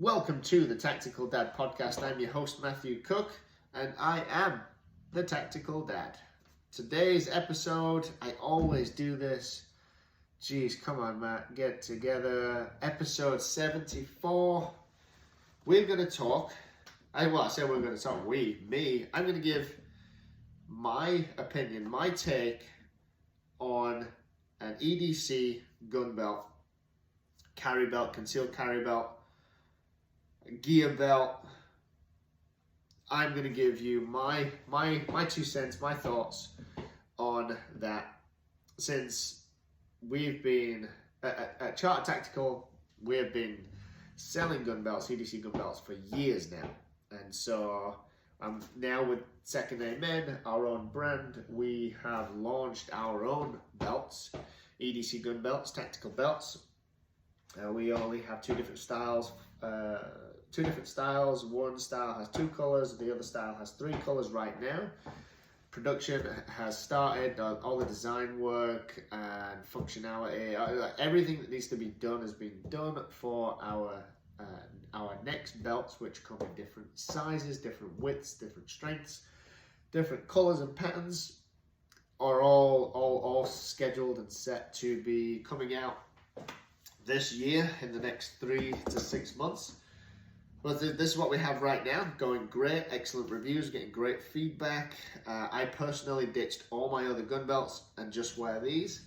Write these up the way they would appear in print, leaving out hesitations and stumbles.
Welcome to the Tactical Dad Podcast. I'm your host, Matthew Cook, and I am the Tactical Dad. Today's episode, I always do this. Jeez, come on, Matt, get together. Episode 74. We're going to talk. I'm going to give my opinion, my take on an EDC gun belt, carry belt, concealed carry belt, gear belt. I'm going to give you my 2 cents, my thoughts on that. Since we've been at Charter Tactical, we have been selling gun belts, EDC gun belts, for years now. And so now with Second Amen, our own brand, we have launched our own belts, EDC gun belts, tactical belts. We only have two different styles. One style has 2 colors, the other style has 3 colors right now. Production has started, all the design work and functionality, everything that needs to be done has been done for our next belts, which come in different sizes, different widths, different strengths, different colors and patterns, are all scheduled and set to be coming out this year in the next 3 to 6 months. But this is what we have right now, going great, excellent reviews, getting great feedback. I personally ditched all my other gun belts and just wear these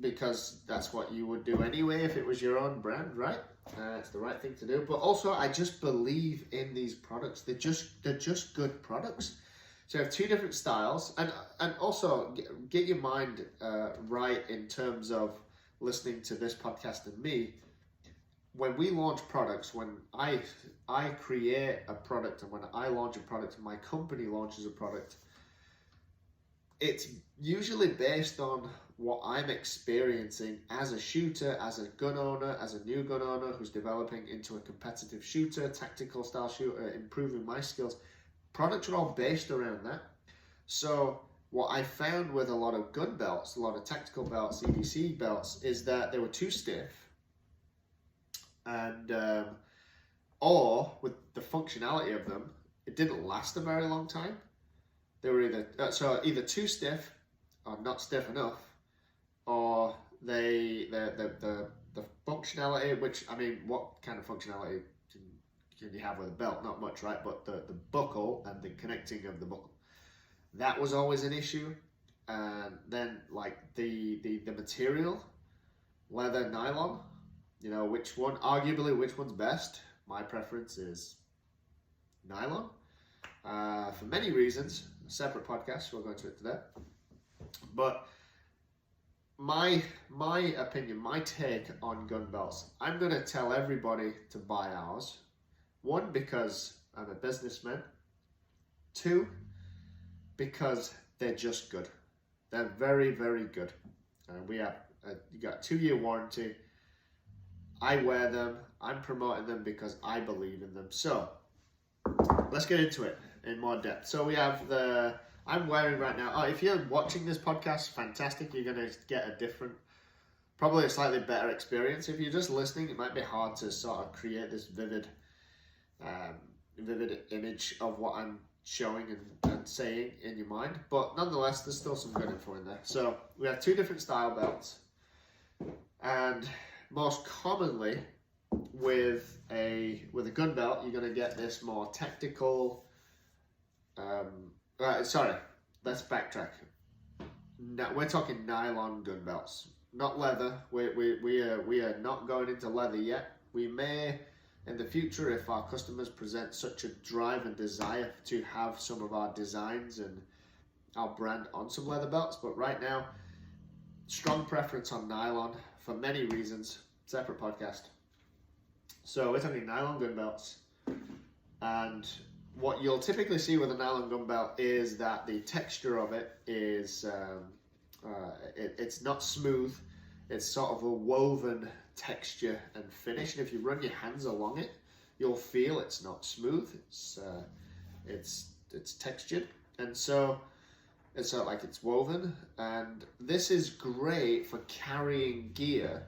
because that's what you would do anyway if it was your own brand, right? It's the right thing to do. But also, I just believe in these products. They're just good products. So you have 2 different styles, and also get your mind right in terms of listening to this podcast and me. When we launch products, when I create a product and when I launch a product and my company launches a product, it's usually based on what I'm experiencing as a shooter, as a gun owner, as a new gun owner who's developing into a competitive shooter, tactical style shooter, improving my skills. Products are all based around that. So what I found with a lot of gun belts, a lot of tactical belts, EDC belts, is that they were too stiff. And or with the functionality of them, it didn't last a very long time. They were either too stiff or not stiff enough, or the functionality, which, I mean, what kind of functionality can you have with a belt? Not much, right? But the buckle and the connecting of the buckle, that was always an issue. And then like the material, leather, nylon. You know, which one's best? My preference is nylon. For many reasons, separate podcast, we'll go into it today. But my opinion, my take on gun belts, I'm going to tell everybody to buy ours. 1, because I'm a businessman. 2, because they're just good. They're very, very good. We have you got a 2-year warranty. I wear them. I'm promoting them because I believe in them. So let's get into it in more depth. So we have I'm wearing right now. If you're watching this podcast, fantastic. You're going to get a different, probably a slightly better experience. If you're just listening, it might be hard to sort of create this vivid image of what I'm showing and saying in your mind. But nonetheless, there's still some good info in there. So we have 2 different style belts. And most commonly with a gun belt, you're going to get this more tactical. Let's backtrack. Now, we're talking nylon gun belts, not leather. We are not going into leather yet. We may in the future, if our customers present such a drive and desire to have some of our designs and our brand on some leather belts. But right now, strong preference on nylon for many reasons. Separate podcast. So we're talking nylon gun belts, and what you'll typically see with a nylon gun belt is that the texture of it is it's not smooth. It's sort of a woven texture and finish, and if you run your hands along it, you'll feel it's not smooth. It's textured, and so it's sort of like it's woven. And this is great for carrying gear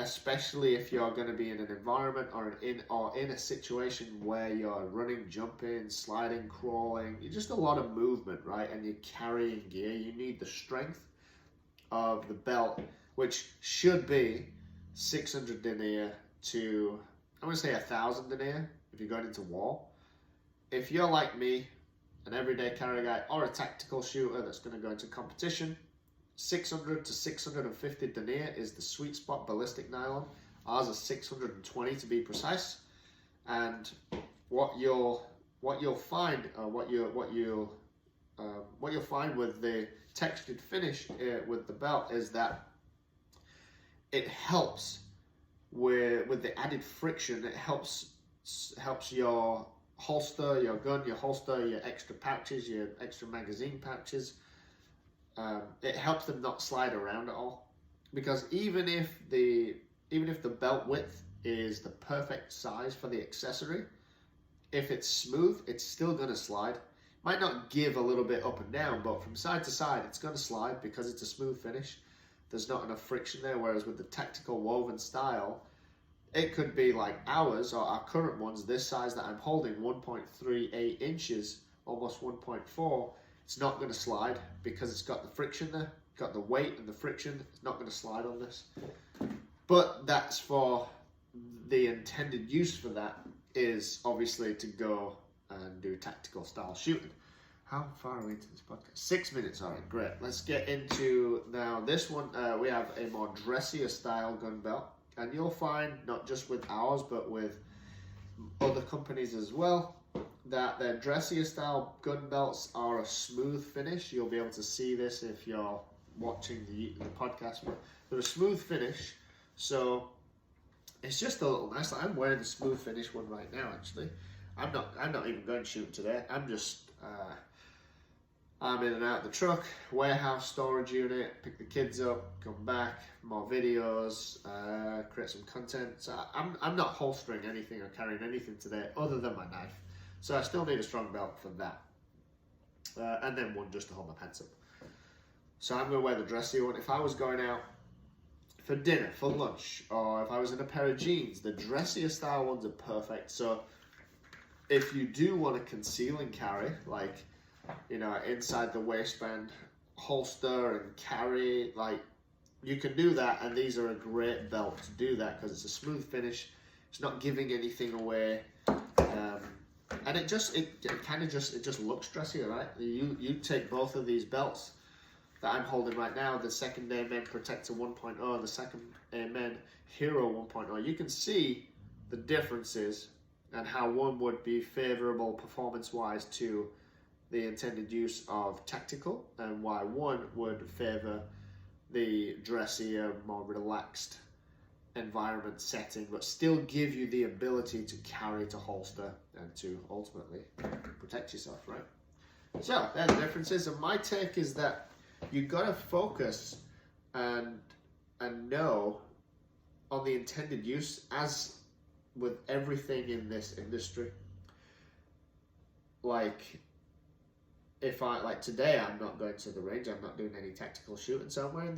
especially if you're going to be in an environment or in a situation where you're running, jumping, sliding, crawling. You're just a lot of movement, right? And you're carrying gear. You need the strength of the belt, which should be 600 denier to, I'm going to say 1,000 denier if you're going into war. If you're like me, an everyday carry guy or a tactical shooter that's going to go into competition, 600 to 650 denier is the sweet spot ballistic nylon. Ours is 620 to be precise. And what you'll find, what you'll find with the textured finish with the belt is that it helps with the added friction. It helps your holster, your gun, your holster, your extra pouches, your extra magazine pouches. It helps them not slide around at all, because even if the belt width is the perfect size for the accessory, if it's smooth, it's still going to slide. Might not give a little bit up and down, but from side to side, it's going to slide because it's a smooth finish. There's not enough friction there, whereas with the tactical woven style, it could be like ours, or our current ones, this size that I'm holding, 1.38 inches, almost 1.4, it's not going to slide because it's got the friction there, got the weight and the friction. It's not going to slide on this. But that's for the intended use for that is obviously to go and do tactical style shooting. How far are we into this podcast? 6 minutes, all right, great. Let's get into now this one. We have a more dressier style gun belt, and you'll find not just with ours, but with other companies as well, that their dressier style gun belts are a smooth finish. You'll be able to see this if you're watching the podcast, but they're a smooth finish. So it's just a little nice. I'm wearing the smooth finish one right now, actually. I'm not even going shooting today. I'm in and out of the truck, warehouse, storage unit, pick the kids up, come back, more videos, create some content. So I'm not holstering anything or carrying anything today other than my knife. So I still need a strong belt for that. And then one just to hold my pants up. So I'm going to wear the dressier one. If I was going out for dinner, for lunch, or if I was in a pair of jeans, the dressier style ones are perfect. So if you do want to conceal and carry, like, you know, inside the waistband, holster and carry, like, you can do that, and these are a great belt to do that because it's a smooth finish. It's not giving anything away. And it just looks dressier, right? You take both of these belts that I'm holding right now, the second Amen Protector 1.0 and the second Amen Hero 1.0. You can see the differences and how one would be favorable performance-wise to the intended use of tactical, and why one would favor the dressier, more relaxed environment setting, but still give you the ability to carry, to holster, and to ultimately protect yourself, right? So there are the differences, and my take is that you got to focus and know on the intended use, as with everything in this industry. Like, if today, I'm not going to the range, I'm not doing any tactical shooting, so I'm wearing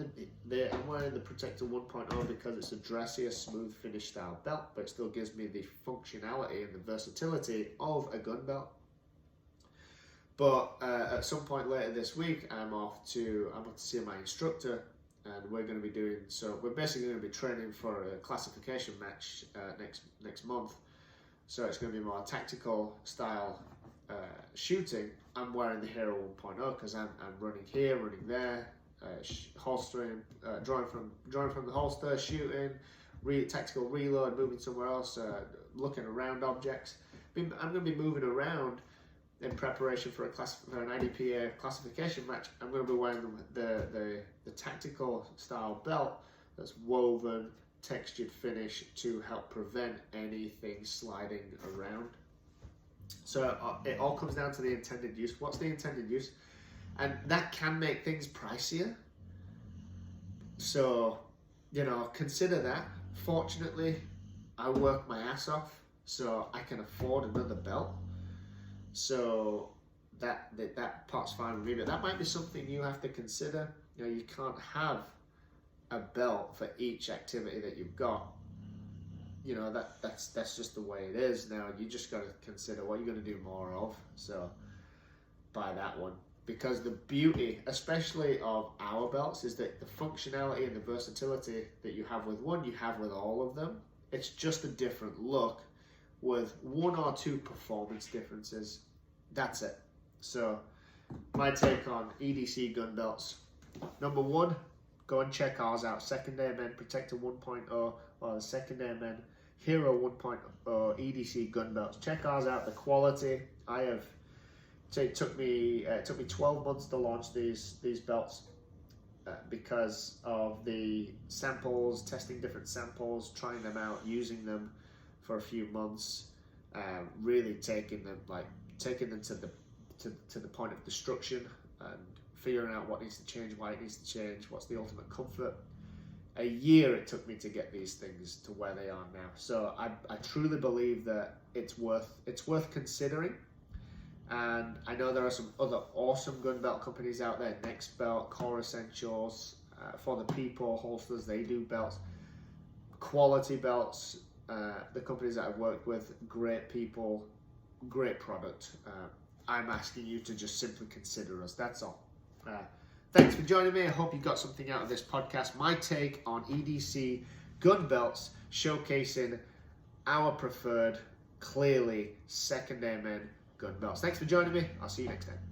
the Protector 1.0 because it's a dressier, smooth finish style belt, but it still gives me the functionality and the versatility of a gun belt. But at some point later this week, I'm off to see my instructor, and we're going to be doing, so we're basically going to be training for a classification match next month. So it's going to be more tactical style shooting. I'm wearing the Hero 1.0 because I'm running here, running there, holstering, drawing from the holster, shooting, tactical reload, moving somewhere else, looking around objects. I'm going to be moving around in preparation for an IDPA classification match. I'm going to be wearing the tactical style belt that's woven, textured finish to help prevent anything sliding around. So it all comes down to the intended use. What's the intended use? And that can make things pricier. So, you know, consider that. Fortunately, I work my ass off, so I can afford another belt. So that part's fine with me, but that might be something you have to consider. You know, you can't have a belt for each activity that you've got, you know, that's just the way it is. Now you just got to consider what you're going to do more of. So buy that one, because the beauty, especially of our belts, is that the functionality and the versatility that you have with one, you have with all of them. It's just a different look with one or two performance differences. That's it. So my take on EDC gun belts: number one, go and check ours out. Second Airmen Protector 1.0, or the Second Airmen Hero 1.0 EDC gun belts. Check ours out. The quality, it took me 12 months to launch these belts because of the samples, testing different samples, trying them out, using them for a few months, really taking them to the point of destruction and figuring out what needs to change, why it needs to change, what's the ultimate comfort. A year it took me to get these things to where they are now. So I truly believe that it's worth considering. And I know there are some other awesome gun belt companies out there: Next Belt, Core Essentials, For the People, Holsters. They do belts, quality belts. The companies that I've worked with, great people, great product. I'm asking you to just simply consider us. That's all. Thanks for joining me. I hope you got something out of this podcast. My take on EDC gun belts, showcasing our preferred, clearly Second Airmen gun belts. Thanks for joining me. I'll see you next time.